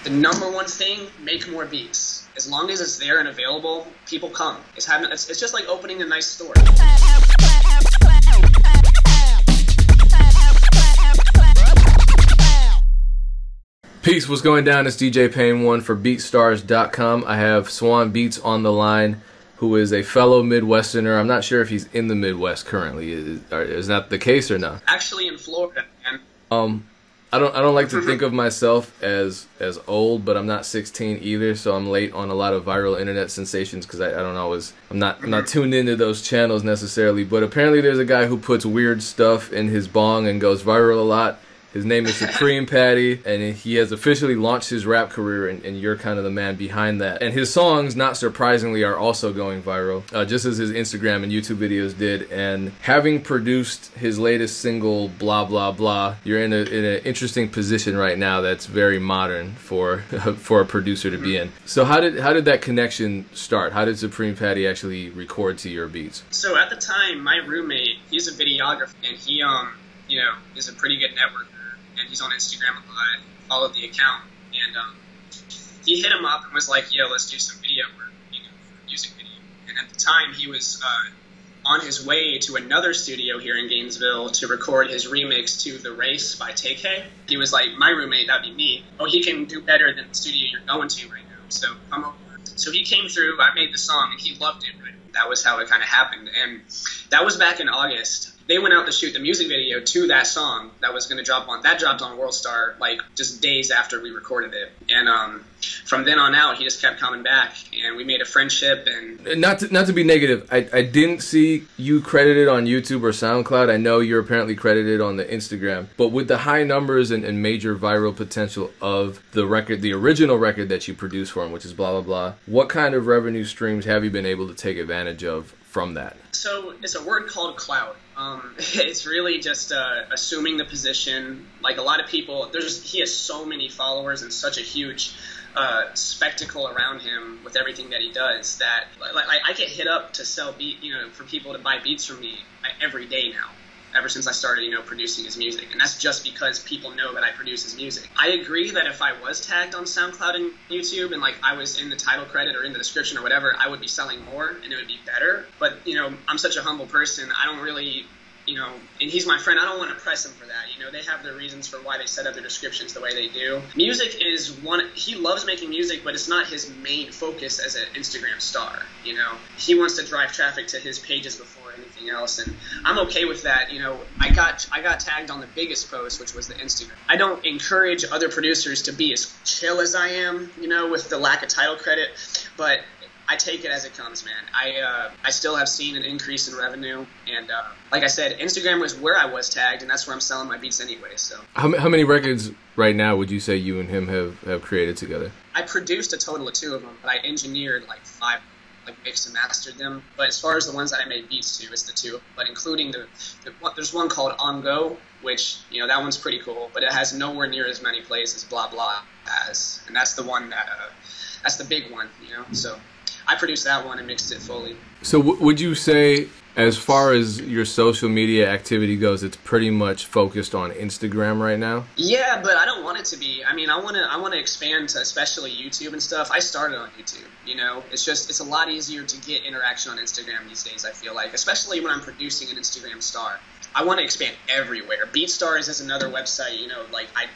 The number one thing, make more beats. As long as it's there and available, people come. It's just like opening a nice store. Peace, what's going down? It's DJ Payne 1 for beatstars.com. I have SwanBeatz on the line, who is a fellow Midwesterner. I'm not sure if he's in the Midwest currently. Is that the case or not? Actually in Florida, man. I don't like to think of myself as old, but I'm not 16 either, so I'm late on a lot of viral internet sensations because I'm not tuned into those channels necessarily. But apparently there's a guy who puts weird stuff in his bong and goes viral a lot. His name is Supreme Patty, and he has officially launched his rap career, and you're kind of the man behind that. And his songs, not surprisingly, are also going viral, just as his Instagram and YouTube videos did. And having produced his latest single, Blah Blah Blah, you're in an interesting position right now that's very modern for a producer to be in. So how did that connection start? How did Supreme Patty actually record to your beats? So at the time, my roommate, he's a videographer, and he is a pretty good networker. And he's on Instagram a lot, followed the account, and he hit him up and was like, yo, let's do some video work, for a music video. And at the time, he was on his way to another studio here in Gainesville to record his remix to The Race by TK. He was like, my roommate, that'd be me. Oh, he can do better than the studio you're going to right now, so come over. So he came through, I made the song, and he loved it. Right? That was how it kind of happened, and that was back in August. They went out to shoot the music video to that song that was going to drop on. That dropped on WorldStar like just days after we recorded it, and from then on out, he just kept coming back, and we made a friendship. And not to be negative, I didn't see you credited on YouTube or SoundCloud. I know you're apparently credited on the Instagram, but with the high numbers and major viral potential of the record, the original record that you produced for him, which is Blah Blah Blah, what kind of revenue streams have you been able to take advantage of from that? So it's a word called clout. It's really just assuming the position. Like a lot of people, he has so many followers and such a huge spectacle around him with everything that he does that like I get hit up to sell for people to buy beats from me every day now. Ever since I started, producing his music. And that's just because people know that I produce his music. I agree that if I was tagged on SoundCloud and YouTube and I was in the title credit or in the description or whatever, I would be selling more and it would be better. But, I'm such a humble person. I don't really, and he's my friend. I don't want to press him for that. They have their reasons for why they set up their descriptions the way they do. Music is he loves making music, but it's not his main focus as an Instagram star. He wants to drive traffic to his pages before anything else, and I'm okay with that. I got tagged on the biggest post, which was the Instagram. I don't encourage other producers to be as chill as I am, with the lack of title credit, but I take it as it comes, man. I still have seen an increase in revenue, and like I said, Instagram was where I was tagged, and that's where I'm selling my beats anyway. So, how many records right now would you say you and him have created together? I produced a total of 2 of them, but I engineered 5, mixed and mastered them. But as far as the ones that I made beats to, it's the 2. But including there's one called On Go, which that one's pretty cool, but it has nowhere near as many plays as Blah Blah has, and that's the one that's the big one, So I produced that one and mixed it fully. So would you say, as far as your social media activity goes, it's pretty much focused on Instagram right now? Yeah, but I don't want it to be. I mean, I want to expand to especially YouTube and stuff. I started on YouTube, It's a lot easier to get interaction on Instagram these days, I feel like, especially when I'm producing an Instagram star. I want to expand everywhere. BeatStars is another website,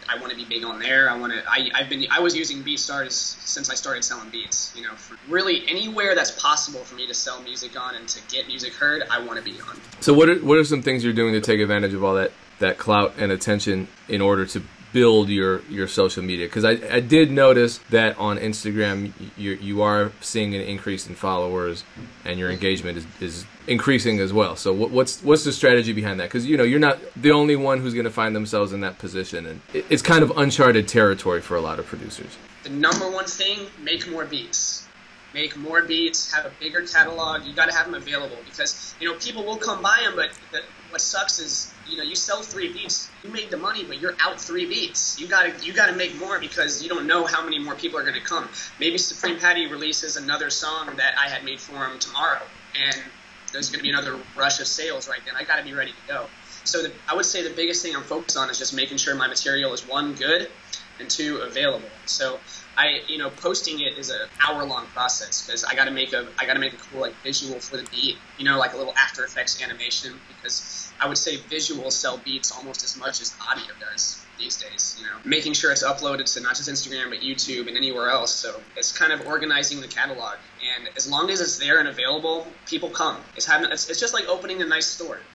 I want to be big on there. I was using BeatStars since I started selling beats, for really anywhere that's possible for me to sell music on and to get music heard, I want to be on. So what are some things you're doing to take advantage of all that clout and attention in order to build your social media? Because I did notice that on Instagram you are seeing an increase in followers and your engagement is increasing as well. So what's the strategy behind that? Because you're not the only one who's going to find themselves in that position, and it's kind of uncharted territory for a lot of producers. The number one thing, make more beats. Make more beats, have a bigger catalog. You got to have them available because, people will come buy them, but what sucks is, you sell 3 beats, you made the money, but you're out 3 beats. You gotta make more because you don't know how many more people are going to come. Maybe Supreme Patty releases another song that I had made for him tomorrow, and there's going to be another rush of sales right then. I got to be ready to go. So I would say the biggest thing I'm focused on is just making sure my material is, 1, good, and 2, available. So posting it is an hour-long process because I gotta make a cool like visual for the beat, like a little After Effects animation, because I would say visuals sell beats almost as much as audio does these days. Making sure it's uploaded to not just Instagram but YouTube and anywhere else. So it's kind of organizing the catalog, and as long as it's there and available, people come. It's just like opening a nice store.